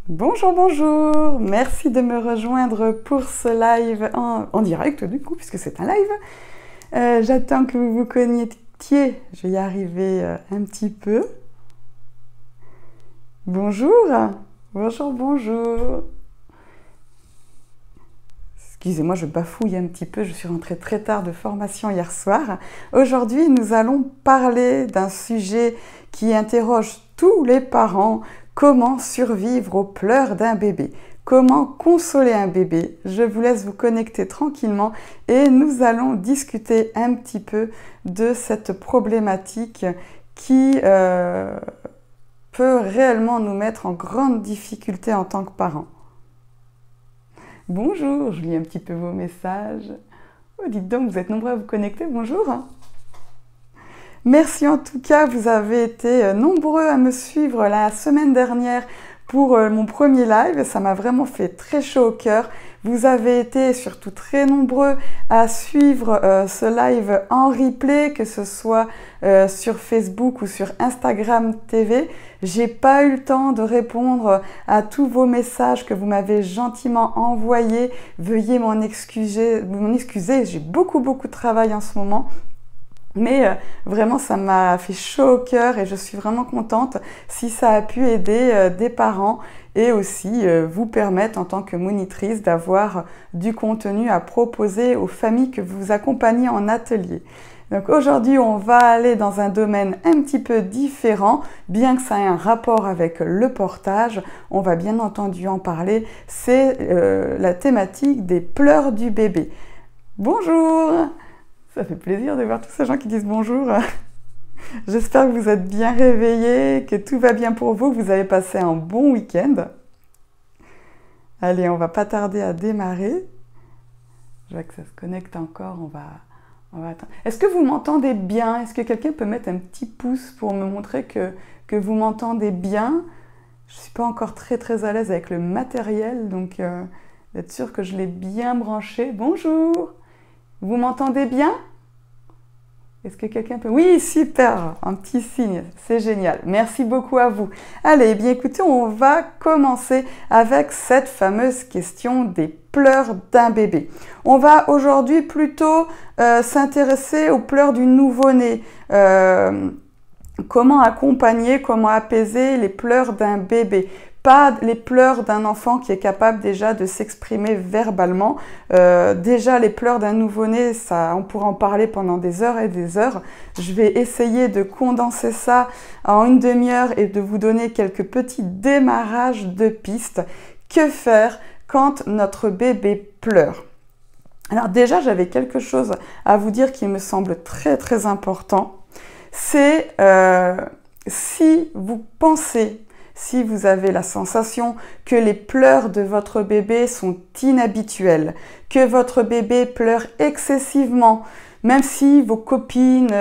Bonjour, bonjour, merci de me rejoindre pour ce live en direct du coup, puisque c'est un live. J'attends que vous vous connectiez, je vais y arriver un petit peu. Bonjour, bonjour, bonjour. Excusez-moi, je bafouille un petit peu, je suis rentrée très tard de formation hier soir. Aujourd'hui, nous allons parler d'un sujet qui interroge tous les parents. Comment survivre aux pleurs d'un bébé? Comment consoler un bébé? Je vous laisse vous connecter tranquillement et nous allons discuter un petit peu de cette problématique qui peut réellement nous mettre en grande difficulté en tant que parents. Bonjour, je lis un petit peu vos messages. Oh, dites donc, vous êtes nombreux à vous connecter, bonjour. Merci en tout cas, vous avez été nombreux à me suivre la semaine dernière pour mon premier live. Ça m'a vraiment fait très chaud au cœur. Vous avez été surtout très nombreux à suivre ce live en replay, que ce soit sur Facebook ou sur Instagram TV. J'ai pas eu le temps de répondre à tous vos messages que vous m'avez gentiment envoyés. Veuillez m'en excuser, j'ai beaucoup de travail en ce moment. Mais vraiment, ça m'a fait chaud au cœur et je suis vraiment contente si ça a pu aider des parents et aussi vous permettre en tant que monitrice d'avoir du contenu à proposer aux familles que vous accompagnez en atelier. Donc aujourd'hui, on va aller dans un domaine un petit peu différent, bien que ça ait un rapport avec le portage, on va bien entendu en parler, c'est la thématique des pleurs du bébé. Bonjour! Ça fait plaisir de voir tous ces gens qui disent bonjour. J'espère que vous êtes bien réveillés, que tout va bien pour vous, que vous avez passé un bon week-end. Allez, on va pas tarder à démarrer. Je vois que ça se connecte encore, on va attendre. Est-ce que vous m'entendez bien? Est-ce que quelqu'un peut mettre un petit pouce pour me montrer que vous m'entendez bien? Je ne suis pas encore très à l'aise avec le matériel, donc d'être sûr que je l'ai bien branché. Bonjour! Vous m'entendez bien? Est-ce que quelqu'un peut... Oui, super, un petit signe, c'est génial. Merci beaucoup à vous. Allez, eh bien écoutez, on va commencer avec cette fameuse question des pleurs d'un bébé. On va aujourd'hui plutôt s'intéresser aux pleurs du nouveau-né. Comment accompagner, comment apaiser les pleurs d'un bébé. Pas les pleurs d'un enfant qui est capable déjà de s'exprimer verbalement. Déjà, les pleurs d'un nouveau-né, ça, on pourra en parler pendant des heures et des heures. Je vais essayer de condenser ça en une demi-heure et de vous donner quelques petits démarrages de pistes. Que faire quand notre bébé pleure? Alors déjà, j'avais quelque chose à vous dire qui me semble très important. C'est si vous pensez... Si vous avez la sensation que les pleurs de votre bébé sont inhabituels, que votre bébé pleure excessivement, même si vos copines,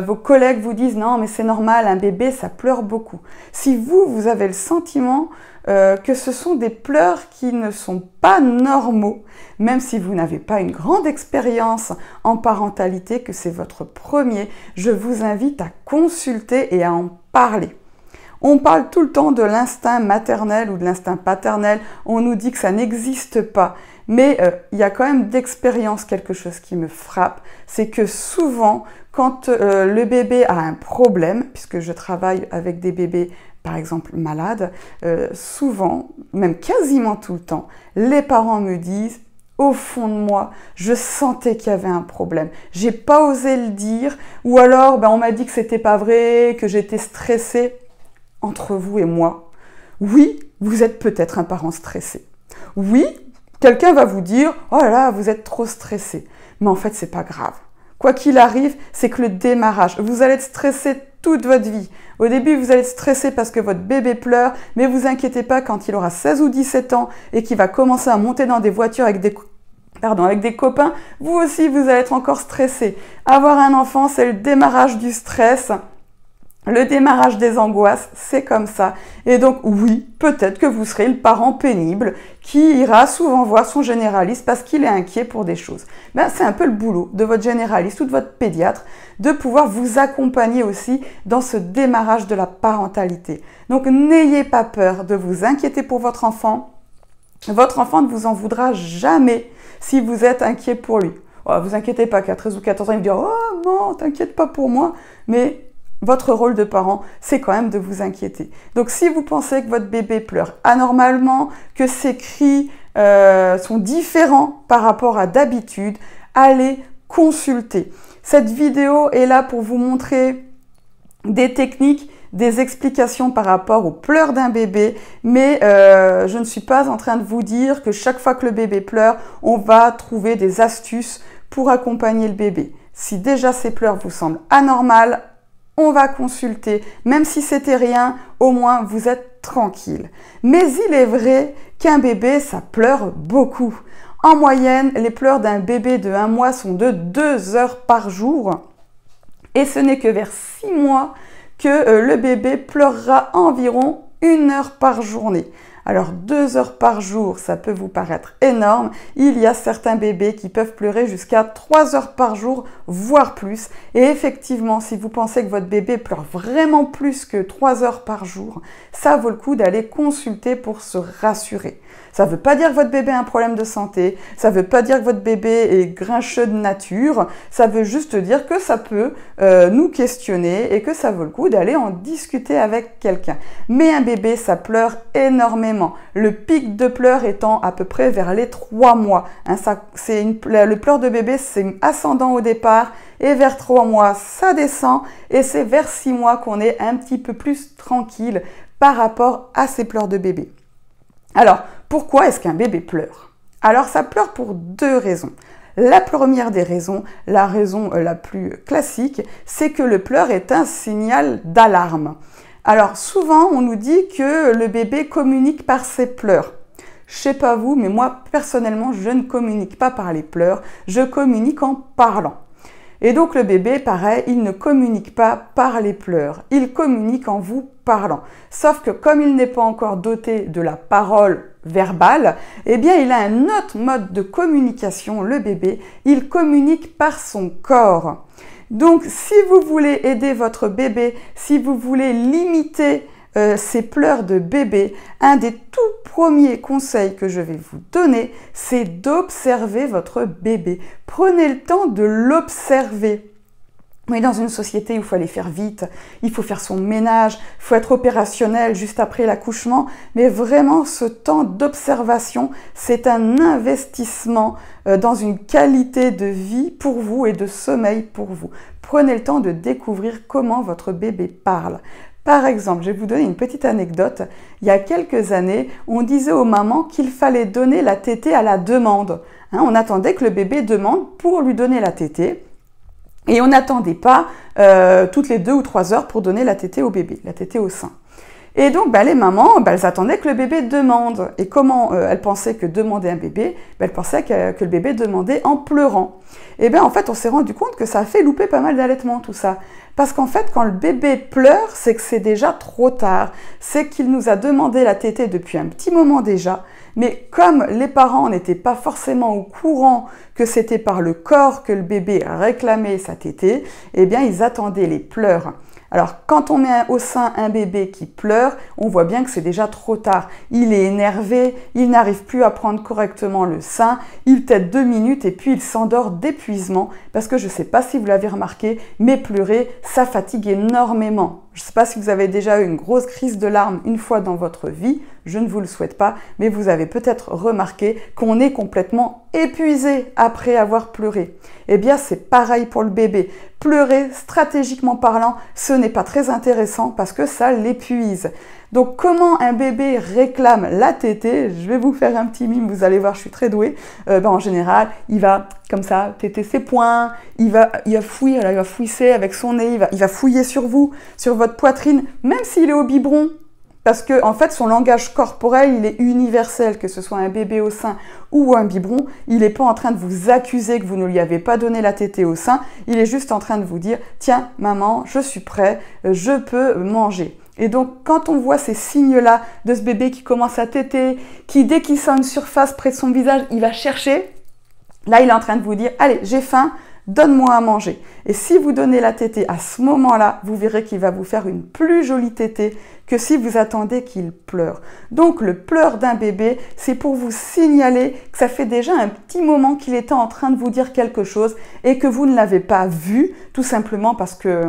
vos collègues vous disent « Non, mais c'est normal, un bébé, ça pleure beaucoup ». Si vous avez le sentiment que ce sont des pleurs qui ne sont pas normaux, même si vous n'avez pas une grande expérience en parentalité, que c'est votre premier, je vous invite à consulter et à en parler. On parle tout le temps de l'instinct maternel ou de l'instinct paternel, on nous dit que ça n'existe pas, mais il y a quand même d'expérience quelque chose qui me frappe, c'est que souvent, quand le bébé a un problème, puisque je travaille avec des bébés par exemple malades, souvent, même quasiment tout le temps, les parents me disent « Au fond de moi, je sentais qu'il y avait un problème. J'ai pas osé le dire, ou alors on m'a dit que c'était pas vrai, que j'étais stressée. » Entre vous et moi, oui, vous êtes peut-être un parent stressé. Oui, quelqu'un va vous dire « Oh là là, vous êtes trop stressé. » Mais en fait, c'est pas grave. Quoi qu'il arrive, c'est que le démarrage, vous allez être stressé toute votre vie. Au début, vous allez être stressé parce que votre bébé pleure, mais vous inquiétez pas, quand il aura 16 ou 17 ans et qu'il va commencer à monter dans des voitures avec des copains, vous aussi, vous allez être encore stressé. Avoir un enfant, c'est le démarrage du stress. Le démarrage des angoisses, c'est comme ça. Et donc, oui, peut-être que vous serez le parent pénible qui ira souvent voir son généraliste parce qu'il est inquiet pour des choses. Ben, c'est un peu le boulot de votre généraliste ou de votre pédiatre de pouvoir vous accompagner aussi dans ce démarrage de la parentalité. Donc, n'ayez pas peur de vous inquiéter pour votre enfant. Votre enfant ne vous en voudra jamais si vous êtes inquiet pour lui. Oh, vous inquiétez pas qu'à 13 ou 14 ans, il va dire « Oh non, t'inquiète pas pour moi ». Mais votre rôle de parent, c'est quand même de vous inquiéter. Donc, si vous pensez que votre bébé pleure anormalement, que ses cris sont différents par rapport à d'habitude, allez consulter. Cette vidéo est là pour vous montrer des techniques, des explications par rapport aux pleurs d'un bébé, mais je ne suis pas en train de vous dire que chaque fois que le bébé pleure, on va trouver des astuces pour accompagner le bébé. Si déjà ces pleurs vous semblent anormales, on va consulter. Même si c'était rien, au moins vous êtes tranquille. Mais il est vrai qu'un bébé, ça pleure beaucoup. En moyenne, les pleurs d'un bébé de 1 mois sont de 2 heures par jour. Et ce n'est que vers 6 mois que le bébé pleurera environ 1 heure par journée. Alors 2 heures par jour, ça peut vous paraître énorme. Il y a certains bébés qui peuvent pleurer jusqu'à 3 heures par jour, voire plus. Et effectivement, si vous pensez que votre bébé pleure vraiment plus que 3 heures par jour, ça vaut le coup d'aller consulter pour se rassurer. Ça ne veut pas dire que votre bébé a un problème de santé, ça ne veut pas dire que votre bébé est grincheux de nature, ça veut juste dire que ça peut nous questionner et que ça vaut le coup d'aller en discuter avec quelqu'un. Mais un bébé, ça pleure énormément. Le pic de pleurs étant à peu près vers les 3 mois. Hein, le pleur de bébé, c'est ascendant au départ et vers 3 mois, ça descend et c'est vers 6 mois qu'on est un petit peu plus tranquille par rapport à ces pleurs de bébé. Alors, pourquoi est-ce qu'un bébé pleure? Alors, ça pleure pour 2 raisons. La première des raisons, la raison la plus classique, c'est que le pleur est un signal d'alarme. Alors, souvent, on nous dit que le bébé communique par ses pleurs. Je sais pas vous, mais moi, personnellement, je ne communique pas par les pleurs, je communique en parlant. Et donc le bébé, pareil, il ne communique pas par les pleurs, il communique en vous parlant. Sauf que comme il n'est pas encore doté de la parole verbale, eh bien il a un autre mode de communication, le bébé, il communique par son corps. Donc si vous voulez aider votre bébé, si vous voulez limiter ces pleurs de bébé, un des tout premiers conseils que je vais vous donner, c'est d'observer votre bébé. Prenez le temps de l'observer. On est dans une société où il faut aller faire vite, il faut faire son ménage, il faut être opérationnel juste après l'accouchement, mais vraiment ce temps d'observation, c'est un investissement dans une qualité de vie pour vous et de sommeil pour vous. Prenez le temps de découvrir comment votre bébé parle. Par exemple, je vais vous donner une petite anecdote. Il y a quelques années, on disait aux mamans qu'il fallait donner la tétée à la demande. Hein, on attendait que le bébé demande pour lui donner la tétée. Et on n'attendait pas toutes les 2 ou 3 heures pour donner la tétée au bébé, la tétée au sein. Et donc, les mamans, elles attendaient que le bébé demande. Et comment elles pensaient que demander un bébé? Elles pensaient que le bébé demandait en pleurant. Et bien, en fait, on s'est rendu compte que ça a fait louper pas mal d'allaitements, tout ça. Parce qu'en fait, quand le bébé pleure, c'est que c'est déjà trop tard. C'est qu'il nous a demandé la tétée depuis un petit moment déjà. Mais comme les parents n'étaient pas forcément au courant que c'était par le corps que le bébé réclamait sa tétée, eh bien, ils attendaient les pleurs. Alors, quand on met au sein un bébé qui pleure, on voit bien que c'est déjà trop tard. Il est énervé, il n'arrive plus à prendre correctement le sein, il tète 2 minutes et puis il s'endort d'épuisement. Parce que je ne sais pas si vous l'avez remarqué, mais pleurer, ça fatigue énormément. Je ne sais pas si vous avez déjà eu une grosse crise de larmes une fois dans votre vie, je ne vous le souhaite pas, mais vous avez peut-être remarqué qu'on est complètement épuisé après avoir pleuré. Eh bien, c'est pareil pour le bébé. Pleurer, stratégiquement parlant, ce n'est pas très intéressant parce que ça l'épuise. Donc, comment un bébé réclame la tétée? Je vais vous faire un petit mime, vous allez voir, je suis très douée. En général, il va comme ça téter ses poings, il va fouiller, il va fouisser avec son nez, il va fouiller sur vous, sur votre poitrine, même s'il est au biberon. parce que en fait son langage corporel il est universel, que ce soit un bébé au sein ou un biberon, il n'est pas en train de vous accuser que vous ne lui avez pas donné la tétée au sein, il est juste en train de vous dire tiens maman, je suis prêt, je peux manger. Et donc quand on voit ces signes-là de ce bébé qui commence à téter, qui dès qu'il sent une surface près de son visage, il va chercher, là il est en train de vous dire allez j'ai faim, donne-moi à manger. Et si vous donnez la tétée à ce moment-là, vous verrez qu'il va vous faire une plus jolie tétée que si vous attendez qu'il pleure. Donc le pleur d'un bébé, c'est pour vous signaler que ça fait déjà un petit moment qu'il était en train de vous dire quelque chose et que vous ne l'avez pas vu, tout simplement parce que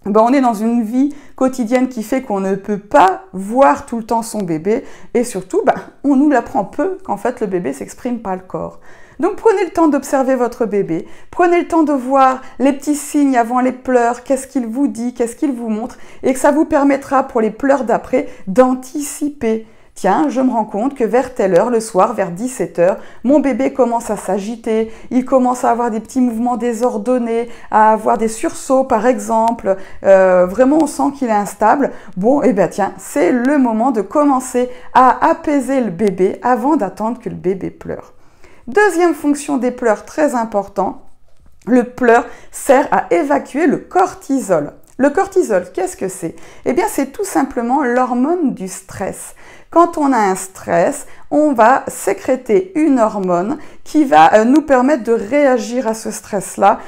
on est dans une vie quotidienne qui fait qu'on ne peut pas voir tout le temps son bébé et surtout, on nous l'apprend peu qu'en fait le bébé s'exprime par le corps. Donc prenez le temps d'observer votre bébé, prenez le temps de voir les petits signes avant les pleurs, qu'est-ce qu'il vous dit, qu'est-ce qu'il vous montre, et que ça vous permettra pour les pleurs d'après d'anticiper. Tiens, je me rends compte que vers telle heure, le soir, vers 17 h, mon bébé commence à s'agiter, il commence à avoir des petits mouvements désordonnés, à avoir des sursauts par exemple, vraiment on sent qu'il est instable. Bon, et bien tiens, c'est le moment de commencer à apaiser le bébé avant d'attendre que le bébé pleure. Deuxième fonction des pleurs très important, le pleur sert à évacuer le cortisol. Le cortisol, qu'est-ce que c'est? Eh bien, c'est tout simplement l'hormone du stress. Quand on a un stress, on va sécréter une hormone qui va nous permettre de réagir à ce stress-là,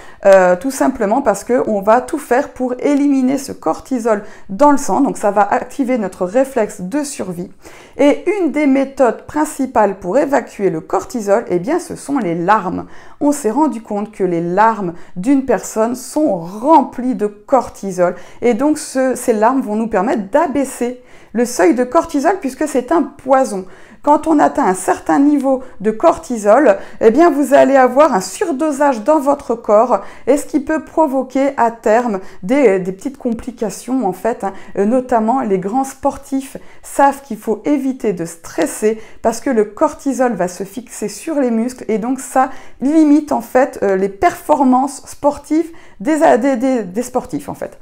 tout simplement parce qu'on va tout faire pour éliminer ce cortisol dans le sang. Donc ça va activer notre réflexe de survie. Et une des méthodes principales pour évacuer le cortisol, eh bien, ce sont les larmes. On s'est rendu compte que les larmes d'une personne sont remplies de cortisol. Et donc ces larmes vont nous permettre d'abaisser le seuil de cortisol puisque c'est un poison. Quand on atteint un certain niveau de cortisol, eh bien vous allez avoir un surdosage dans votre corps et ce qui peut provoquer à terme des petites complications en fait, notamment les grands sportifs savent qu'il faut éviter de stresser parce que le cortisol va se fixer sur les muscles et donc ça limite en fait les performances sportives des sportifs en fait.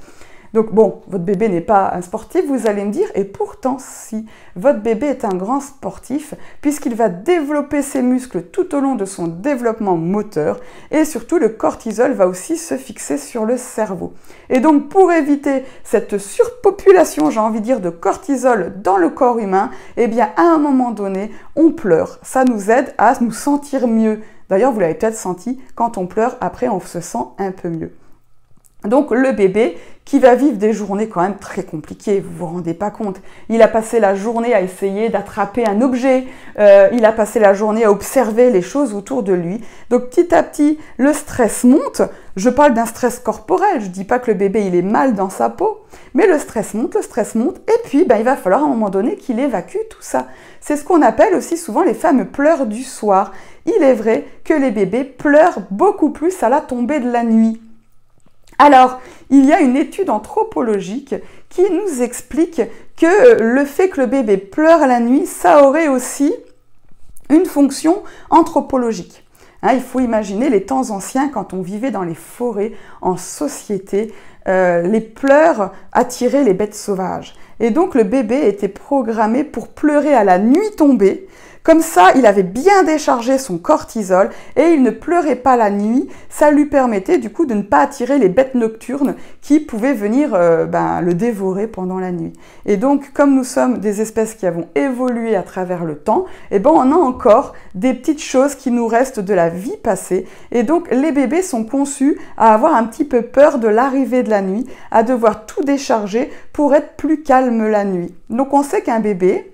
Donc bon, votre bébé n'est pas un sportif, vous allez me dire, et pourtant si, votre bébé est un grand sportif puisqu'il va développer ses muscles tout au long de son développement moteur et surtout le cortisol va aussi se fixer sur le cerveau. Et donc pour éviter cette surpopulation, j'ai envie de dire, de cortisol dans le corps humain, eh bien à un moment donné, on pleure. Ça nous aide à nous sentir mieux. D'ailleurs, vous l'avez peut-être senti, quand on pleure, après on se sent un peu mieux. Donc le bébé qui va vivre des journées quand même très compliquées, vous vous rendez pas compte. Il a passé la journée à essayer d'attraper un objet, il a passé la journée à observer les choses autour de lui. Donc petit à petit, le stress monte. Je parle d'un stress corporel, je dis pas que le bébé il est mal dans sa peau, mais le stress monte, et puis il va falloir à un moment donné qu'il évacue tout ça. C'est ce qu'on appelle aussi souvent les fameux pleurs du soir. Il est vrai que les bébés pleurent beaucoup plus à la tombée de la nuit. Alors, il y a une étude anthropologique qui nous explique que le fait que le bébé pleure à la nuit, ça aurait aussi une fonction anthropologique. Il faut imaginer les temps anciens quand on vivait dans les forêts, en société, les pleurs attiraient les bêtes sauvages. Et donc le bébé était programmé pour pleurer à la nuit tombée. Comme ça, il avait bien déchargé son cortisol et il ne pleurait pas la nuit. Ça lui permettait du coup de ne pas attirer les bêtes nocturnes qui pouvaient venir le dévorer pendant la nuit. Et donc, comme nous sommes des espèces qui avons évolué à travers le temps, on a encore des petites choses qui nous restent de la vie passée. Et donc, les bébés sont conçus à avoir un petit peu peur de l'arrivée de la nuit, à devoir tout décharger pour être plus calme la nuit. Donc, on sait qu'un bébé,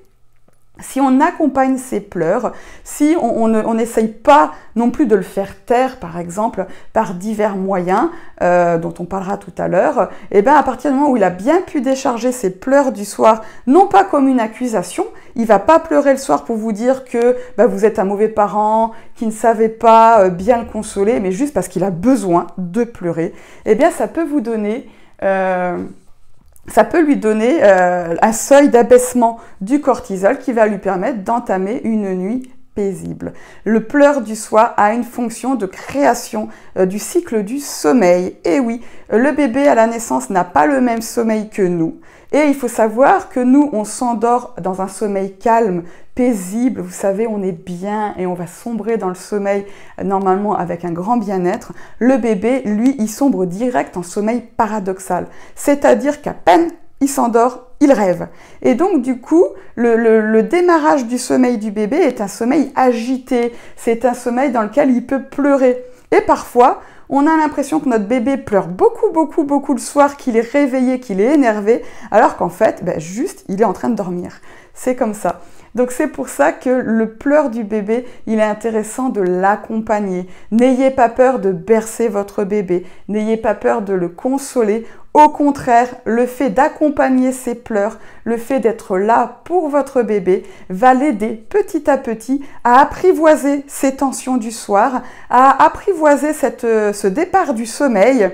si on accompagne ses pleurs, si on n'essaye pas non plus de le faire taire, par exemple, par divers moyens, dont on parlera tout à l'heure, à partir du moment où il a bien pu décharger ses pleurs du soir, non pas comme une accusation, il va pas pleurer le soir pour vous dire que vous êtes un mauvais parent, qu'il ne savait pas bien le consoler, mais juste parce qu'il a besoin de pleurer, ça peut vous donner... Ça peut lui donner un seuil d'abaissement du cortisol qui va lui permettre d'entamer une nuit paisible. Le pleur du soir a une fonction de création du cycle du sommeil. Et oui, le bébé à la naissance n'a pas le même sommeil que nous. Et il faut savoir que nous, on s'endort dans un sommeil calme, paisible, vous savez, on est bien et on va sombrer dans le sommeil normalement avec un grand bien-être. Le bébé, lui, il sombre direct en sommeil paradoxal, c'est-à-dire qu'à peine il s'endort, il rêve. Et donc du coup, le démarrage du sommeil du bébé est un sommeil agité, c'est un sommeil dans lequel il peut pleurer. Et parfois, on a l'impression que notre bébé pleure beaucoup le soir, qu'il est réveillé, qu'il est énervé, alors qu'en fait, juste, il est en train de dormir. C'est comme ça. Donc c'est pour ça que le pleur du bébé, il est intéressant de l'accompagner. N'ayez pas peur de bercer votre bébé, n'ayez pas peur de le consoler. Au contraire, le fait d'accompagner ses pleurs, le fait d'être là pour votre bébé, va l'aider petit à petit à apprivoiser ses tensions du soir, à apprivoiser ce départ du sommeil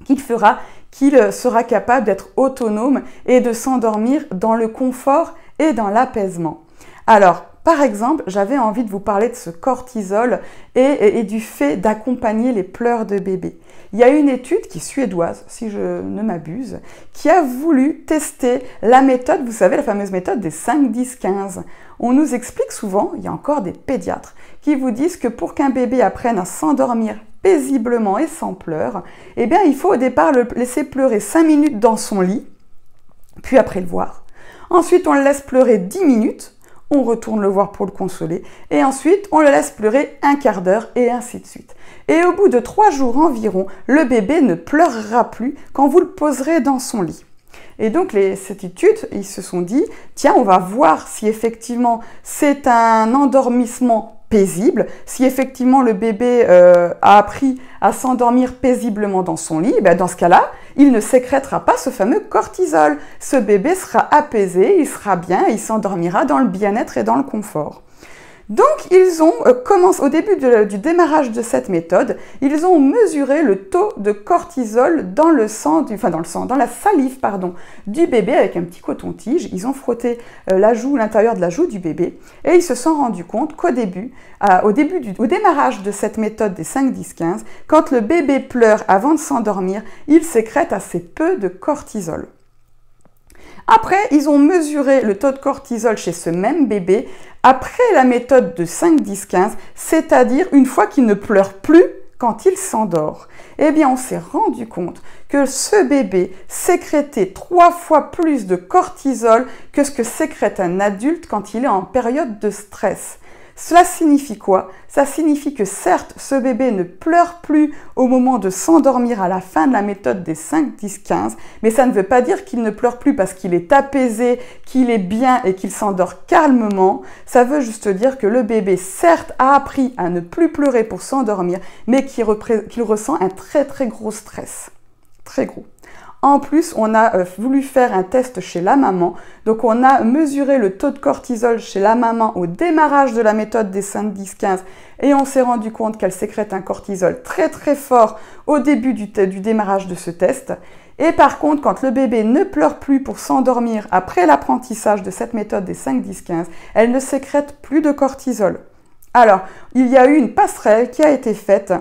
qu'il fera qu'il sera capable d'être autonome et de s'endormir dans le confort et dans l'apaisement. Alors, par exemple, j'avais envie de vous parler de ce cortisol et du fait d'accompagner les pleurs de bébé. Il y a une étude qui est suédoise, si je ne m'abuse, qui a voulu tester la méthode, vous savez, la fameuse méthode des 5, 10, 15. On nous explique souvent, il y a encore des pédiatres qui vous disent que pour qu'un bébé apprenne à s'endormir paisiblement et sans pleurs, eh bien, il faut au départ le laisser pleurer 5 minutes dans son lit, puis après le voir. Ensuite, on le laisse pleurer 10 minutes, on retourne le voir pour le consoler, et ensuite, on le laisse pleurer un quart d'heure, et ainsi de suite. Et au bout de 3 jours environ, le bébé ne pleurera plus quand vous le poserez dans son lit. Et donc, cette étude, ils se sont dit, tiens, on va voir si effectivement c'est un endormissement paisible, si effectivement le bébé a appris à s'endormir paisiblement dans son lit, dans ce cas-là, il ne sécrètera pas ce fameux cortisol. Ce bébé sera apaisé, il sera bien, il s'endormira dans le bien-être et dans le confort. Donc, ils ont commencé, au début du démarrage de cette méthode, ils ont mesuré le taux de cortisol dans le sang, dans la salive, du bébé avec un petit coton-tige. Ils ont frotté l'intérieur de la joue du bébé et ils se sont rendus compte qu'au au démarrage de cette méthode des 5, 10, 15, quand le bébé pleure avant de s'endormir, il sécrète assez peu de cortisol. Après, ils ont mesuré le taux de cortisol chez ce même bébé après la méthode de 5, 10, 15, c'est-à-dire une fois qu'il ne pleure plus quand il s'endort. Eh bien, on s'est rendu compte que ce bébé sécrétait 3 fois plus de cortisol que ce que sécrète un adulte quand il est en période de stress. Cela signifie quoi? Ça signifie que certes, ce bébé ne pleure plus au moment de s'endormir à la fin de la méthode des 5, 10, 15, mais ça ne veut pas dire qu'il ne pleure plus parce qu'il est apaisé, qu'il est bien et qu'il s'endort calmement. Ça veut juste dire que le bébé, certes, a appris à ne plus pleurer pour s'endormir, mais qu'il ressent un très gros stress. Très gros. En plus, on a voulu faire un test chez la maman. Donc, on a mesuré le taux de cortisol chez la maman au démarrage de la méthode des 5, 10, 15 et on s'est rendu compte qu'elle sécrète un cortisol très fort au début du démarrage de ce test. Et par contre, quand le bébé ne pleure plus pour s'endormir après l'apprentissage de cette méthode des 5, 10, 15, elle ne sécrète plus de cortisol. Alors, il y a eu une passerelle qui a été faite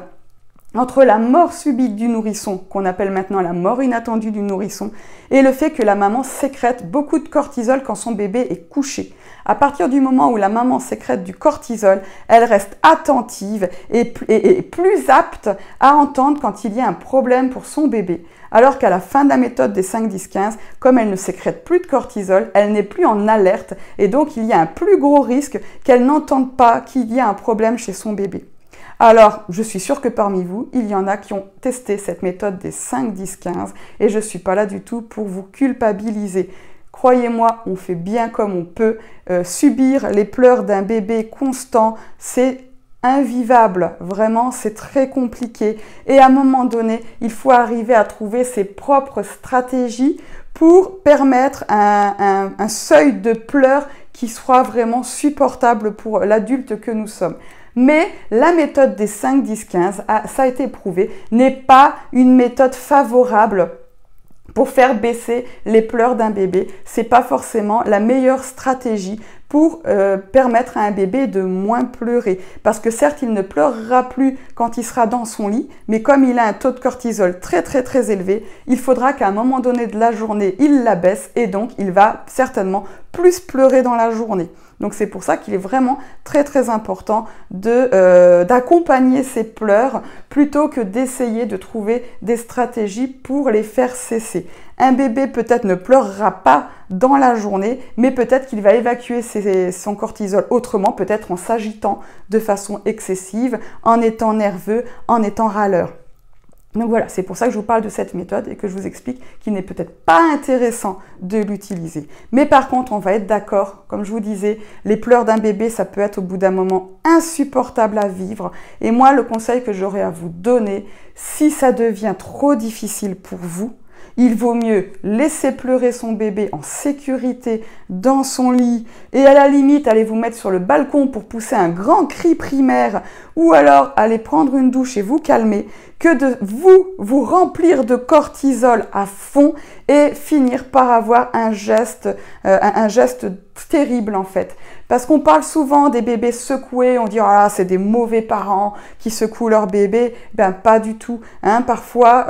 entre la mort subite du nourrisson, qu'on appelle maintenant la mort inattendue du nourrisson, et le fait que la maman sécrète beaucoup de cortisol quand son bébé est couché. À partir du moment où la maman sécrète du cortisol, elle reste attentive et plus apte à entendre quand il y a un problème pour son bébé. Alors qu'à la fin de la méthode des 5, 10, 15, comme elle ne sécrète plus de cortisol, elle n'est plus en alerte et donc il y a un plus gros risque qu'elle n'entende pas qu'il y a un problème chez son bébé. Alors, je suis sûre que parmi vous, il y en a qui ont testé cette méthode des 5, 10, 15 et je ne suis pas là du tout pour vous culpabiliser. Croyez-moi, on fait bien comme on peut. Subir les pleurs d'un bébé constant, c'est invivable. Vraiment, c'est très compliqué. Et à un moment donné, il faut arriver à trouver ses propres stratégies pour permettre un seuil de pleurs qui soit vraiment supportable pour l'adulte que nous sommes. Mais la méthode des 5, 10, 15, ça a été prouvé, n'est pas une méthode favorable pour faire baisser les pleurs d'un bébé. C'est pas forcément la meilleure stratégie pour permettre à un bébé de moins pleurer. Parce que certes, il ne pleurera plus quand il sera dans son lit, mais comme il a un taux de cortisol très élevé, il faudra qu'à un moment donné de la journée, il la baisse et donc il va certainement plus pleurer dans la journée. Donc c'est pour ça qu'il est vraiment très important d'accompagner ces pleurs plutôt que d'essayer de trouver des stratégies pour les faire cesser. Un bébé peut-être ne pleurera pas dans la journée, mais peut-être qu'il va évacuer son cortisol autrement, peut-être en s'agitant de façon excessive, en étant nerveux, en étant râleur. Donc voilà, c'est pour ça que je vous parle de cette méthode et que je vous explique qu'il n'est peut-être pas intéressant de l'utiliser. Mais par contre, on va être d'accord, comme je vous disais, les pleurs d'un bébé, ça peut être au bout d'un moment insupportable à vivre. Et moi, le conseil que j'aurais à vous donner, si ça devient trop difficile pour vous, il vaut mieux laisser pleurer son bébé en sécurité dans son lit et à la limite aller vous mettre sur le balcon pour pousser un grand cri primaire ou alors aller prendre une douche et vous calmer que de vous remplir de cortisol à fond et finir par avoir un geste terrible en fait. Parce qu'on parle souvent des bébés secoués, on dit « Ah, c'est des mauvais parents qui secouent leur bébé ». Ben pas du tout. Hein. Parfois,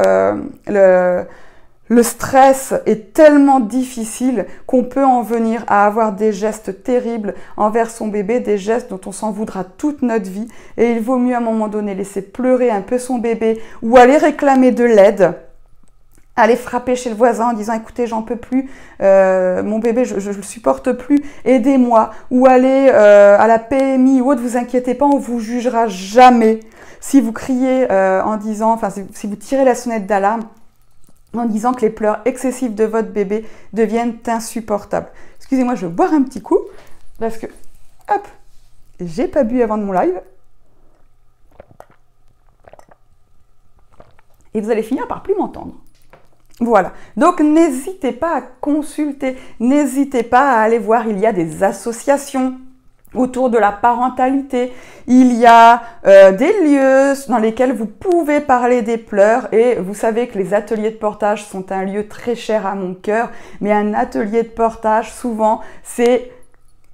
le stress est tellement difficile qu'on peut en venir à avoir des gestes terribles envers son bébé, des gestes dont on s'en voudra toute notre vie. Et il vaut mieux à un moment donné laisser pleurer un peu son bébé ou aller réclamer de l'aide, aller frapper chez le voisin en disant « Écoutez, j'en peux plus, mon bébé, je le supporte plus, aidez-moi » ou aller à la PMI ou autre, vous inquiétez pas, on vous jugera jamais si vous criez en disant, enfin si vous tirez la sonnette d'alarme, en disant que les pleurs excessifs de votre bébé deviennent insupportables. Excusez-moi, je vais boire un petit coup, parce que, hop, j'ai pas bu avant de mon live. Et vous allez finir par plus m'entendre. Voilà, donc n'hésitez pas à consulter, n'hésitez pas à aller voir, il y a des associations autour de la parentalité, il y a des lieux dans lesquels vous pouvez parler des pleurs et vous savez que les ateliers de portage sont un lieu très cher à mon cœur, mais un atelier de portage souvent c'est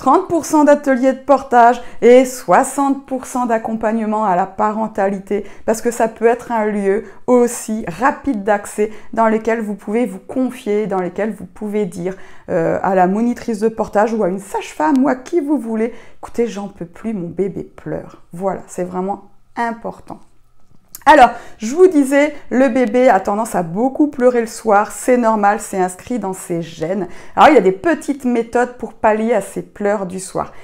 30% d'ateliers de portage et 60% d'accompagnement à la parentalité parce que ça peut être un lieu aussi rapide d'accès dans lequel vous pouvez vous confier, dans lequel vous pouvez dire à la monitrice de portage ou à une sage-femme ou à qui vous voulez, écoutez, j'en peux plus, mon bébé pleure. Voilà, c'est vraiment important. Alors, je vous disais, le bébé a tendance à beaucoup pleurer le soir, c'est normal, c'est inscrit dans ses gènes. Alors, il y a des petites méthodes pour pallier à ces pleurs du soir.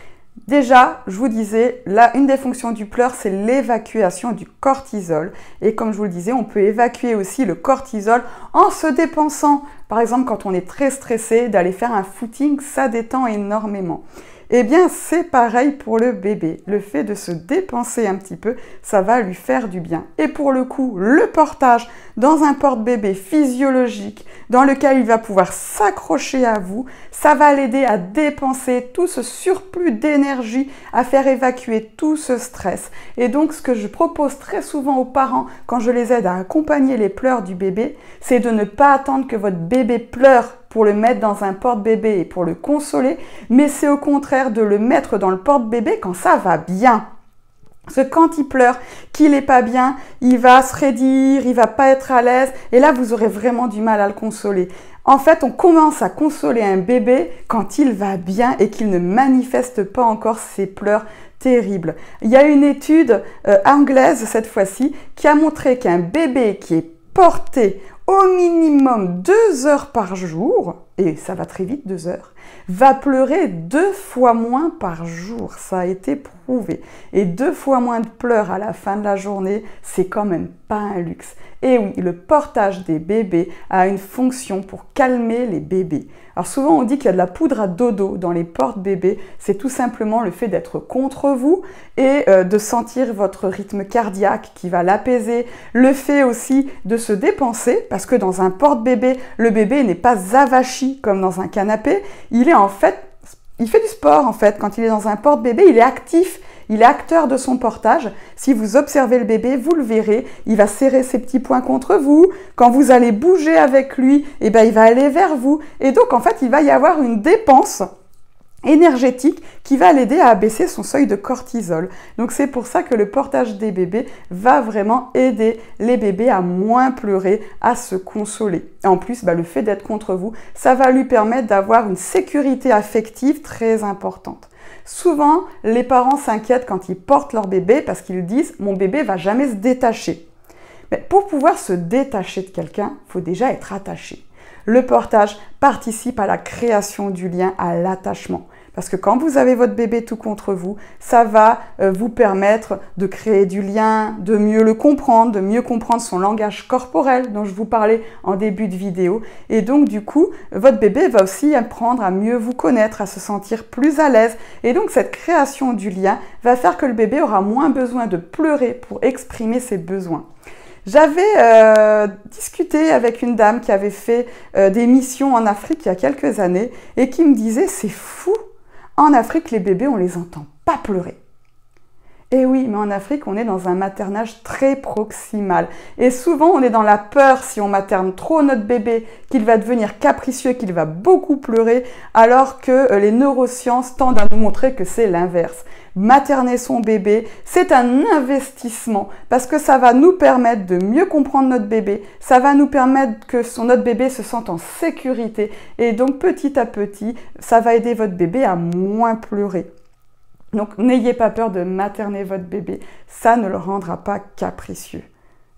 Déjà, je vous disais, là, une des fonctions du pleur, c'est l'évacuation du cortisol. Et comme je vous le disais, on peut évacuer aussi le cortisol en se dépensant. Par exemple, quand on est très stressé, d'aller faire un footing, ça détend énormément. Eh bien, c'est pareil pour le bébé. Le fait de se dépenser un petit peu, ça va lui faire du bien. Et pour le coup, le portage dans un porte-bébé physiologique dans lequel il va pouvoir s'accrocher à vous, ça va l'aider à dépenser tout ce surplus d'énergie, à faire évacuer tout ce stress. Et donc, ce que je propose très souvent aux parents quand je les aide à accompagner les pleurs du bébé, c'est de ne pas attendre que votre bébé pleure pour le mettre dans un porte-bébé et pour le consoler, mais c'est au contraire de le mettre dans le porte-bébé quand ça va bien. Parce que quand il pleure, qu'il n'est pas bien, il va se raidir, il va pas être à l'aise, et là vous aurez vraiment du mal à le consoler. En fait, on commence à consoler un bébé quand il va bien et qu'il ne manifeste pas encore ses pleurs terribles. Il y a une étude anglaise cette fois-ci qui a montré qu'un bébé qui est porté au minimum 2 heures par jour, et ça va très vite 2 heures, va pleurer 2 fois moins par jour. Ça a été prouvé. Et 2 fois moins de pleurs à la fin de la journée, c'est quand même pas un luxe. Et oui, le portage des bébés a une fonction pour calmer les bébés. Alors souvent on dit qu'il y a de la poudre à dodo dans les porte-bébés, c'est tout simplement le fait d'être contre vous et de sentir votre rythme cardiaque qui va l'apaiser, le fait aussi de se dépenser, parce que dans un porte-bébé, le bébé n'est pas avachi comme dans un canapé, il fait du sport en fait, quand il est dans un porte-bébé, il est actif, il est acteur de son portage. Si vous observez le bébé, vous le verrez, il va serrer ses petits poings contre vous. Quand vous allez bouger avec lui, eh ben, il va aller vers vous. Et donc, en fait, il va y avoir une dépense énergétique qui va l'aider à abaisser son seuil de cortisol. Donc c'est pour ça que le portage des bébés va vraiment aider les bébés à moins pleurer, à se consoler. Et en plus, le fait d'être contre vous, ça va lui permettre d'avoir une sécurité affective très importante. Souvent, les parents s'inquiètent quand ils portent leur bébé parce qu'ils disent « mon bébé va jamais se détacher ». Mais pour pouvoir se détacher de quelqu'un, il faut déjà être attaché. Le portage participe à la création du lien, à l'attachement. Parce que quand vous avez votre bébé tout contre vous, ça va vous permettre de créer du lien, de mieux le comprendre, de mieux comprendre son langage corporel dont je vous parlais en début de vidéo. Et donc du coup, votre bébé va aussi apprendre à mieux vous connaître, à se sentir plus à l'aise. Et donc cette création du lien va faire que le bébé aura moins besoin de pleurer pour exprimer ses besoins. J'avais discuté avec une dame qui avait fait des missions en Afrique il y a quelques années et qui me disait « c'est fou, en Afrique les bébés on les entend pas pleurer ». Et oui, mais en Afrique, on est dans un maternage très proximal. Et souvent, on est dans la peur, si on materne trop notre bébé, qu'il va devenir capricieux, qu'il va beaucoup pleurer, alors que les neurosciences tendent à nous montrer que c'est l'inverse. Materner son bébé, c'est un investissement, parce que ça va nous permettre de mieux comprendre notre bébé, ça va nous permettre que notre bébé se sente en sécurité, et donc petit à petit, ça va aider votre bébé à moins pleurer. Donc, n'ayez pas peur de materner votre bébé. Ça ne le rendra pas capricieux.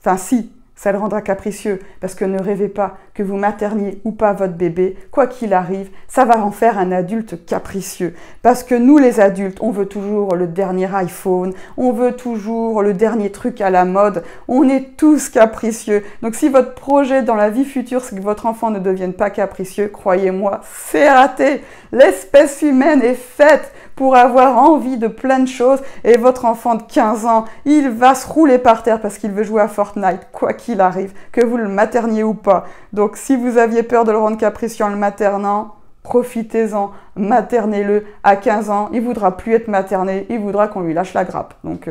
Enfin, si, ça le rendra capricieux, parce que ne rêvez pas que vous materniez ou pas votre bébé, quoi qu'il arrive, ça va en faire un adulte capricieux. Parce que nous, les adultes, on veut toujours le dernier iPhone, on veut toujours le dernier truc à la mode, on est tous capricieux. Donc, si votre projet dans la vie future, c'est que votre enfant ne devienne pas capricieux, croyez-moi, c'est raté. L'espèce humaine est faite pour avoir envie de plein de choses et votre enfant de 15 ans, il va se rouler par terre parce qu'il veut jouer à Fortnite, quoi qu'il arrive, que vous le materniez ou pas. Donc si vous aviez peur de le rendre capricieux en le maternant, profitez-en, maternez-le à 15 ans, il ne voudra plus être materné, il voudra qu'on lui lâche la grappe. Donc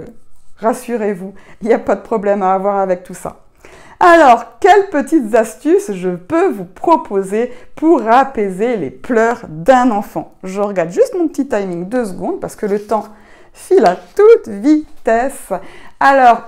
rassurez-vous, il n'y a pas de problème à avoir avec tout ça. Alors, quelles petites astuces je peux vous proposer pour apaiser les pleurs d'un enfant? Je regarde juste mon petit timing 2 secondes parce que le temps file à toute vitesse. Alors,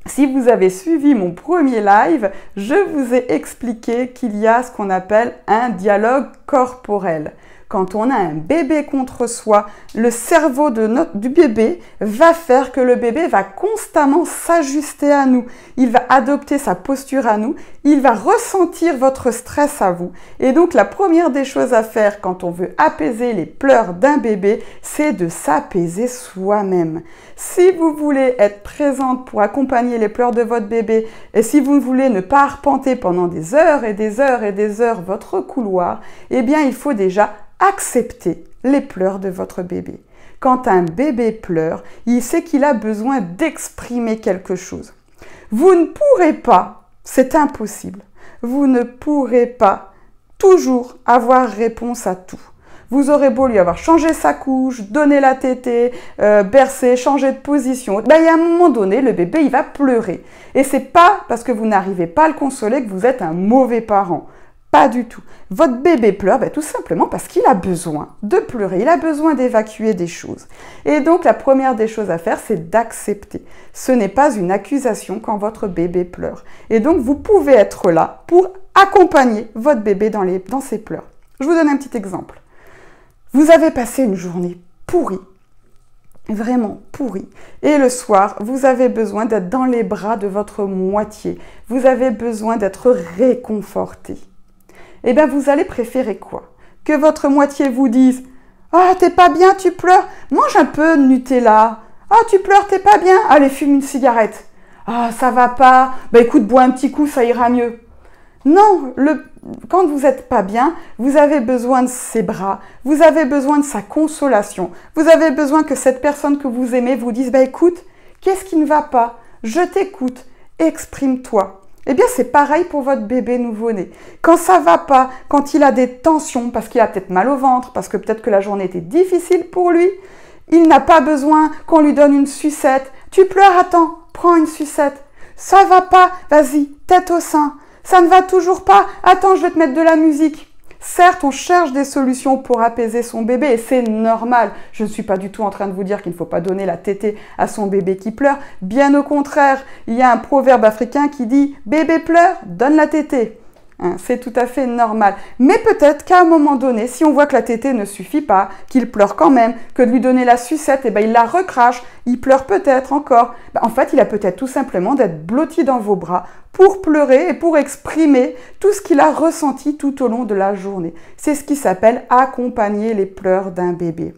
si vous avez suivi mon premier live, je vous ai expliqué qu'il y a ce qu'on appelle un dialogue corporel. Quand on a un bébé contre soi, le cerveau du bébé va faire que le bébé va constamment s'ajuster à nous. Il va adopter sa posture à nous, il va ressentir votre stress à vous. Et donc la première des choses à faire quand on veut apaiser les pleurs d'un bébé, c'est de s'apaiser soi-même. Si vous voulez être présente pour accompagner les pleurs de votre bébé et si vous voulez ne pas arpenter pendant des heures et des heures et des heures votre couloir, eh bien il faut déjà accepter les pleurs de votre bébé. Quand un bébé pleure, il sait qu'il a besoin d'exprimer quelque chose. Vous ne pourrez pas, c'est impossible, vous ne pourrez pas toujours avoir réponse à tout. Vous aurez beau lui avoir changé sa couche, donné la tétée, bercé, changé de position. Il y a un moment donné, le bébé, il va pleurer. Et c'est pas parce que vous n'arrivez pas à le consoler que vous êtes un mauvais parent. Pas du tout. Votre bébé pleure tout simplement parce qu'il a besoin de pleurer, il a besoin d'évacuer des choses. Et donc la première des choses à faire, c'est d'accepter. Ce n'est pas une accusation quand votre bébé pleure. Et donc vous pouvez être là pour accompagner votre bébé dans ses pleurs. Je vous donne un petit exemple. Vous avez passé une journée pourrie, vraiment pourrie. Et le soir, vous avez besoin d'être dans les bras de votre moitié. Vous avez besoin d'être réconforté. Eh bien, vous allez préférer quoi? Que votre moitié vous dise « Ah, t'es pas bien, tu pleures? Mange un peu de Nutella. Ah, tu pleures, t'es pas bien? Allez, fume une cigarette. Ah, ça va pas? Écoute, bois un petit coup, ça ira mieux. » Non, quand vous n'êtes pas bien, vous avez besoin de ses bras, vous avez besoin de sa consolation, vous avez besoin que cette personne que vous aimez vous dise « écoute, qu'est-ce qui ne va pas? Je t'écoute, exprime-toi. » Eh bien, c'est pareil pour votre bébé nouveau-né. Quand ça va pas, quand il a des tensions, parce qu'il a peut-être mal au ventre, parce que peut-être que la journée était difficile pour lui, Il n'a pas besoin qu'on lui donne une sucette. Tu pleures, attends, prends une sucette. Ça va pas, vas-y, tête au sein. Ça ne va toujours pas, attends, je vais te mettre de la musique. Certes, on cherche des solutions pour apaiser son bébé et c'est normal. Je ne suis pas du tout en train de vous dire qu'il ne faut pas donner la tétée à son bébé qui pleure. Bien au contraire, il y a un proverbe africain qui dit « Bébé pleure, donne la tétée ». C'est tout à fait normal. Mais peut-être qu'à un moment donné, si on voit que la tétée ne suffit pas, qu'il pleure quand même, que de lui donner la sucette, eh ben, il la recrache, il pleure peut-être encore. En fait, il a peut-être tout simplement d'être blotti dans vos bras pour pleurer et pour exprimer tout ce qu'il a ressenti tout au long de la journée. C'est ce qui s'appelle accompagner les pleurs d'un bébé.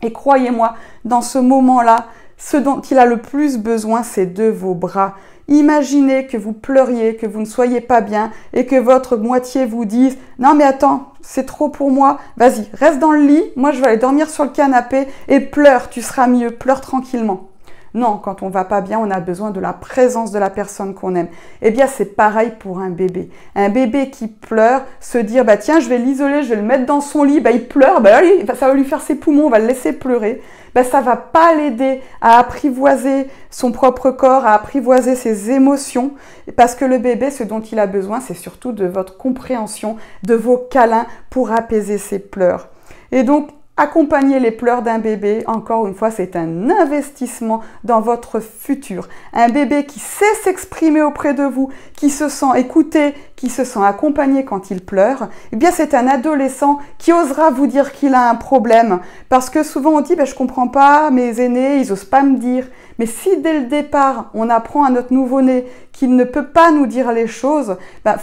Et croyez-moi, dans ce moment-là, ce dont il a le plus besoin, c'est de vos bras. Imaginez que vous pleuriez, que vous ne soyez pas bien et que votre moitié vous dise « Non mais attends, c'est trop pour moi, vas-y, reste dans le lit, moi je vais aller dormir sur le canapé et pleure, tu seras mieux, pleure tranquillement. » Non, quand on va pas bien, on a besoin de la présence de la personne qu'on aime. Eh bien, c'est pareil pour un bébé. Un bébé qui pleure, se dire, bah tiens, je vais l'isoler, je vais le mettre dans son lit, bah il pleure, bah ça va lui faire ses poumons, on va le laisser pleurer. Bah ça va pas l'aider à apprivoiser son propre corps, à apprivoiser ses émotions, parce que le bébé, ce dont il a besoin, c'est surtout de votre compréhension, de vos câlins pour apaiser ses pleurs. Et donc, accompagner les pleurs d'un bébé, encore une fois, c'est un investissement dans votre futur. Un bébé qui sait s'exprimer auprès de vous, qui se sent écouté, qui se sent accompagné quand il pleure, eh bien c'est un adolescent qui osera vous dire qu'il a un problème. Parce que souvent on dit, je comprends pas, mes aînés, ils osent pas me dire. Mais si dès le départ, on apprend à notre nouveau-né qu'il ne peut pas nous dire les choses,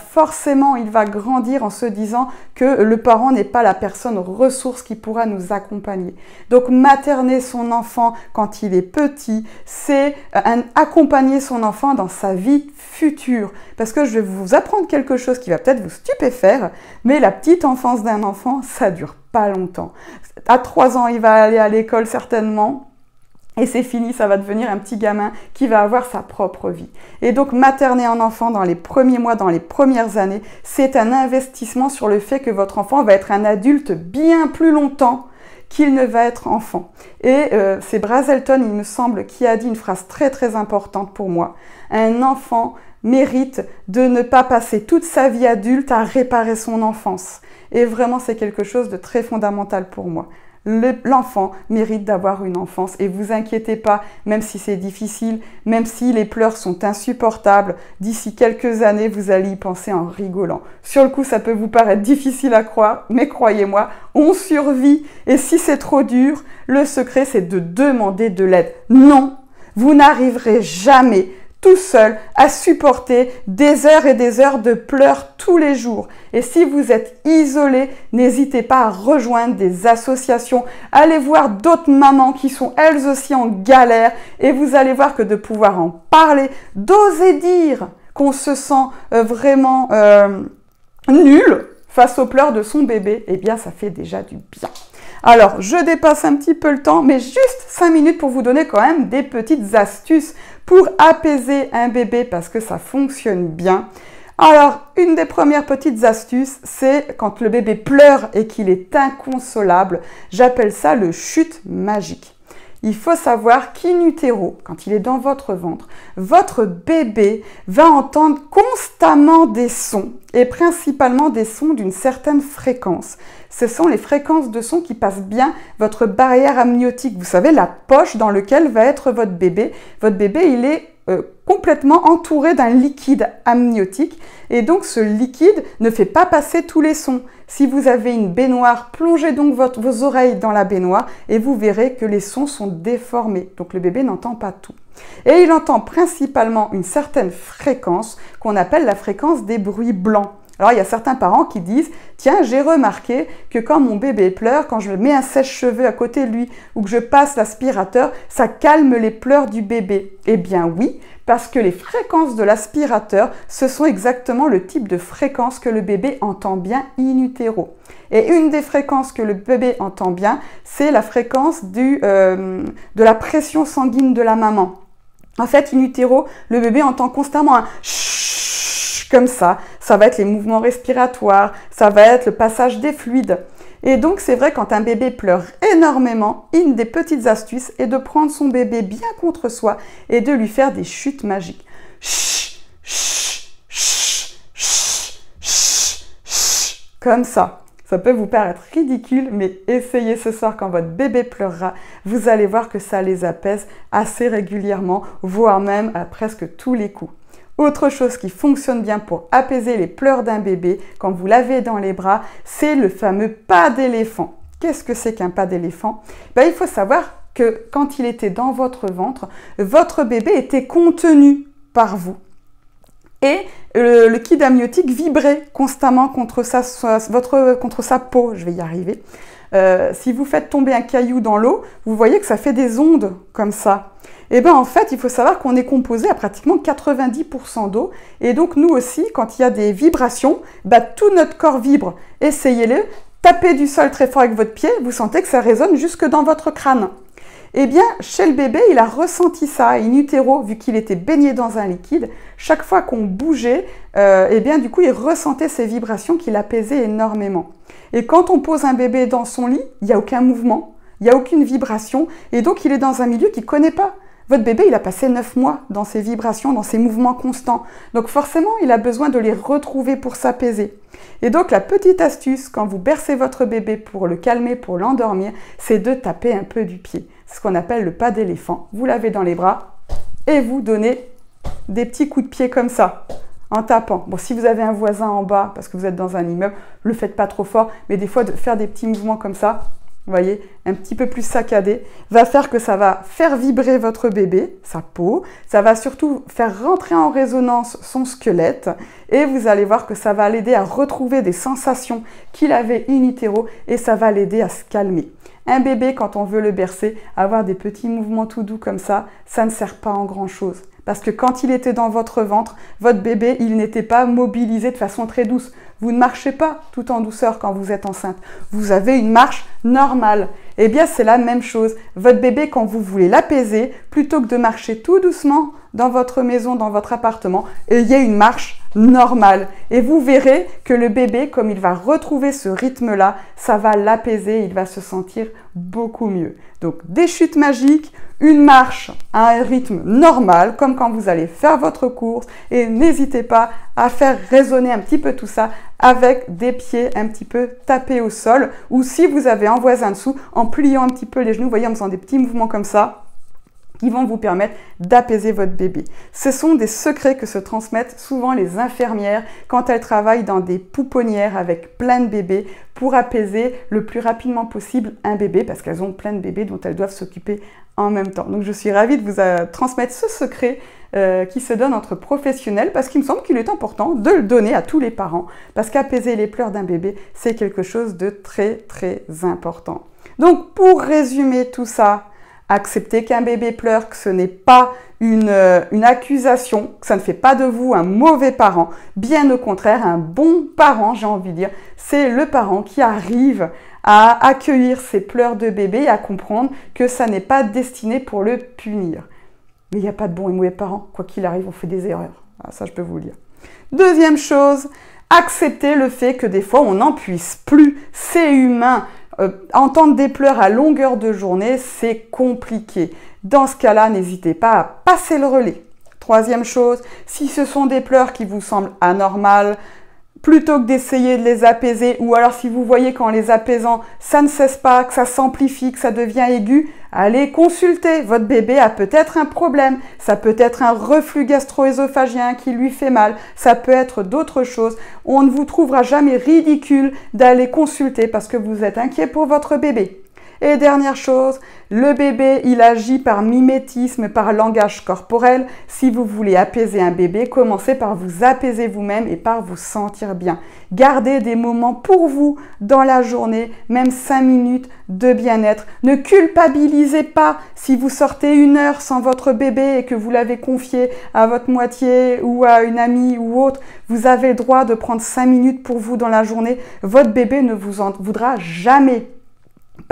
forcément, il va grandir en se disant que le parent n'est pas la personne ressource qui pourra nous accompagner. Donc, materner son enfant quand il est petit, c'est accompagner son enfant dans sa vie future. Parce que je vais vous apprendre quelque chose qui va peut-être vous stupéfaire, mais la petite enfance d'un enfant, ça dure pas longtemps. À 3 ans, il va aller à l'école certainement. Et c'est fini, ça va devenir un petit gamin qui va avoir sa propre vie. Et donc, materner un enfant dans les premiers mois, dans les premières années, c'est un investissement sur le fait que votre enfant va être un adulte bien plus longtemps qu'il ne va être enfant. Et c'est Brazelton, il me semble, qui a dit une phrase très très importante pour moi. Un enfant mérite de ne pas passer toute sa vie adulte à réparer son enfance. Et vraiment, c'est quelque chose de très fondamental pour moi. L'enfant mérite d'avoir une enfance et vous inquiétez pas, même si c'est difficile, même si les pleurs sont insupportables, d'ici quelques années, vous allez y penser en rigolant. Sur le coup, ça peut vous paraître difficile à croire, mais croyez-moi, on survit et si c'est trop dur, le secret c'est de demander de l'aide. Non, vous n'arriverez jamais tout seul à supporter des heures et des heures de pleurs tous les jours. Et si vous êtes isolé, n'hésitez pas à rejoindre des associations, allez voir d'autres mamans qui sont elles aussi en galère et vous allez voir que de pouvoir en parler, d'oser dire qu'on se sent vraiment nul face aux pleurs de son bébé, eh bien ça fait déjà du bien. Alors, je dépasse un petit peu le temps, mais juste 5 minutes pour vous donner quand même des petites astuces pour apaiser un bébé parce que ça fonctionne bien. Alors, une des premières petites astuces, c'est quand le bébé pleure et qu'il est inconsolable. J'appelle ça le chute magique. Il faut savoir qu'in utero, quand il est dans votre ventre, votre bébé va entendre constamment des sons et principalement des sons d'une certaine fréquence. Ce sont les fréquences de son qui passent bien votre barrière amniotique. Vous savez, la poche dans laquelle va être votre bébé. Votre bébé, il est complètement entouré d'un liquide amniotique et donc ce liquide ne fait pas passer tous les sons. Si vous avez une baignoire, plongez donc vos oreilles dans la baignoire et vous verrez que les sons sont déformés. Donc le bébé n'entend pas tout. Et il entend principalement une certaine fréquence qu'on appelle la fréquence des bruits blancs. Alors, il y a certains parents qui disent « Tiens, j'ai remarqué que quand mon bébé pleure, quand je mets un sèche-cheveux à côté de lui ou que je passe l'aspirateur, ça calme les pleurs du bébé. » Eh bien oui, parce que les fréquences de l'aspirateur, ce sont exactement le type de fréquence que le bébé entend bien in utero. Et une des fréquences que le bébé entend bien, c'est la fréquence de la pression sanguine de la maman. En fait, in utero, le bébé entend constamment un chut comme ça va être les mouvements respiratoires, ça va être le passage des fluides. Et donc, c'est vrai, quand un bébé pleure énormément, une des petites astuces est de prendre son bébé bien contre soi et de lui faire des chutes magiques. Chut, chut, chut, chut, chut, chut, comme ça. Ça peut vous paraître ridicule, mais essayez ce soir quand votre bébé pleurera. Vous allez voir que ça les apaise assez régulièrement, voire même à presque tous les coups. Autre chose qui fonctionne bien pour apaiser les pleurs d'un bébé quand vous l'avez dans les bras, c'est le fameux pas d'éléphant. Qu'est-ce que c'est qu'un pas d'éléphant? Il faut savoir que quand il était dans votre ventre, votre bébé était contenu par vous. Et le liquide amniotique vibrait constamment contre sa peau. Je vais y arriver. Si vous faites tomber un caillou dans l'eau, vous voyez que ça fait des ondes comme ça. Et bien en fait, il faut savoir qu'on est composé à pratiquement 90% d'eau. Et donc nous aussi, quand il y a des vibrations, tout notre corps vibre. Essayez-le, tapez du sol très fort avec votre pied, vous sentez que ça résonne jusque dans votre crâne. Eh bien, chez le bébé, il a ressenti ça in utero, vu qu'il était baigné dans un liquide. Chaque fois qu'on bougeait, du coup, il ressentait ces vibrations qui l'apaisaient énormément. Et quand on pose un bébé dans son lit, il n'y a aucun mouvement, il n'y a aucune vibration, et donc il est dans un milieu qu'il ne connaît pas. Votre bébé, il a passé 9 mois dans ces vibrations, dans ces mouvements constants. Donc forcément, il a besoin de les retrouver pour s'apaiser. Et donc la petite astuce, quand vous bercez votre bébé pour le calmer, pour l'endormir, c'est de taper un peu du pied. C'est ce qu'on appelle le pas d'éléphant. Vous l'avez dans les bras et vous donnez des petits coups de pied comme ça, en tapant. Bon, si vous avez un voisin en bas, parce que vous êtes dans un immeuble, ne le faites pas trop fort, mais des fois de faire des petits mouvements comme ça, vous voyez, un petit peu plus saccadé, va faire que ça va faire vibrer votre bébé, sa peau, ça va surtout faire rentrer en résonance son squelette et vous allez voir que ça va l'aider à retrouver des sensations qu'il avait in utero et ça va l'aider à se calmer. Un bébé, quand on veut le bercer, avoir des petits mouvements tout doux comme ça ne sert pas en grand-chose. Parce que quand il était dans votre ventre, votre bébé, il n'était pas mobilisé de façon très douce. Vous ne marchez pas tout en douceur quand vous êtes enceinte. Vous avez une marche normale. Eh bien, c'est la même chose. Votre bébé, quand vous voulez l'apaiser, plutôt que de marcher tout doucement dans votre maison, dans votre appartement, ayez une marche normale. Et vous verrez que le bébé, comme il va retrouver ce rythme-là, ça va l'apaiser, il va se sentir beaucoup mieux. Donc, des chutes magiques, une marche à un rythme normal, comme quand vous allez faire votre course. Et n'hésitez pas à faire résonner un petit peu tout ça avec des pieds un petit peu tapés au sol. Ou si vous avez un voisin dessous, en pliant un petit peu les genoux, vous voyez, en faisant des petits mouvements comme ça, qui vont vous permettre d'apaiser votre bébé. Ce sont des secrets que se transmettent souvent les infirmières quand elles travaillent dans des pouponnières avec plein de bébés pour apaiser le plus rapidement possible un bébé parce qu'elles ont plein de bébés dont elles doivent s'occuper en même temps. Donc je suis ravie de vous transmettre ce secret qui se donne entre professionnels parce qu'il me semble qu'il est important de le donner à tous les parents parce qu'apaiser les pleurs d'un bébé, c'est quelque chose de très très important. Donc pour résumer tout ça, acceptez qu'un bébé pleure, que ce n'est pas une accusation, que ça ne fait pas de vous un mauvais parent. Bien au contraire, un bon parent, j'ai envie de dire, c'est le parent qui arrive à accueillir ses pleurs de bébé et à comprendre que ça n'est pas destiné pour le punir. Mais il n'y a pas de bon et mauvais parents. Quoi qu'il arrive, on fait des erreurs. Ah, ça, je peux vous le dire. Deuxième chose, acceptez le fait que des fois, on n'en puisse plus. C'est humain. Entendre des pleurs à longueur de journée, c'est compliqué. Dans ce cas-là, n'hésitez pas à passer le relais. Troisième chose, si ce sont des pleurs qui vous semblent anormales, plutôt que d'essayer de les apaiser, ou alors si vous voyez qu'en les apaisant, ça ne cesse pas, que ça s'amplifie, que ça devient aigu, allez consulter. Votre bébé a peut-être un problème. Ça peut être un reflux gastro-œsophagien qui lui fait mal. Ça peut être d'autres choses. On ne vous trouvera jamais ridicule d'aller consulter parce que vous êtes inquiet pour votre bébé. Et dernière chose, le bébé, il agit par mimétisme, par langage corporel. Si vous voulez apaiser un bébé, commencez par vous apaiser vous-même et par vous sentir bien. Gardez des moments pour vous dans la journée, même 5 minutes de bien-être. Ne culpabilisez pas si vous sortez 1 heure sans votre bébé et que vous l'avez confié à votre moitié ou à une amie ou autre. Vous avez le droit de prendre 5 minutes pour vous dans la journée. Votre bébé ne vous en voudra jamais.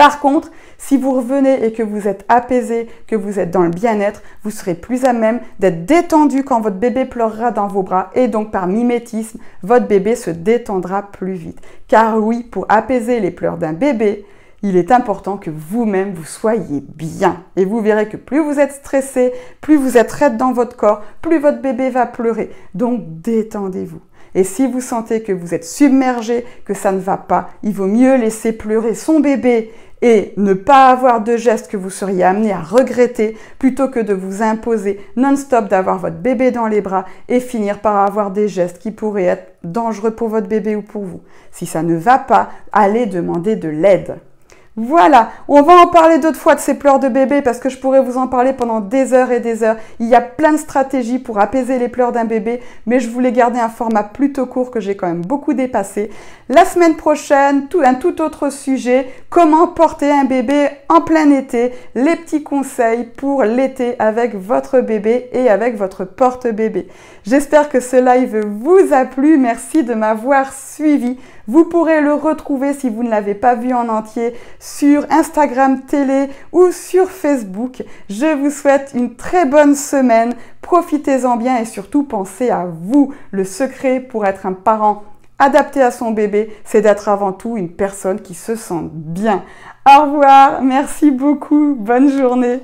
Par contre, si vous revenez et que vous êtes apaisé, que vous êtes dans le bien-être, vous serez plus à même d'être détendu quand votre bébé pleurera dans vos bras et donc par mimétisme, votre bébé se détendra plus vite. Car oui, pour apaiser les pleurs d'un bébé, il est important que vous-même vous soyez bien. Et vous verrez que plus vous êtes stressé, plus vous êtes raide dans votre corps, plus votre bébé va pleurer. Donc détendez-vous. Et si vous sentez que vous êtes submergé, que ça ne va pas, il vaut mieux laisser pleurer son bébé et ne pas avoir de gestes que vous seriez amené à regretter plutôt que de vous imposer non-stop d'avoir votre bébé dans les bras et finir par avoir des gestes qui pourraient être dangereux pour votre bébé ou pour vous. Si ça ne va pas, allez demander de l'aide. Voilà, on va en parler d'autres fois de ces pleurs de bébé parce que je pourrais vous en parler pendant des heures et des heures. Il y a plein de stratégies pour apaiser les pleurs d'un bébé, mais je voulais garder un format plutôt court que j'ai quand même beaucoup dépassé. La semaine prochaine, un tout autre sujet, comment porter un bébé en plein été, les petits conseils pour l'été avec votre bébé et avec votre porte-bébé. J'espère que ce live vous a plu, merci de m'avoir suivi. Vous pourrez le retrouver si vous ne l'avez pas vu en entier sur Instagram télé ou sur Facebook. Je vous souhaite une très bonne semaine. Profitez-en bien et surtout pensez à vous. Le secret pour être un parent adapté à son bébé, c'est d'être avant tout une personne qui se sent bien. Au revoir, merci beaucoup, bonne journée.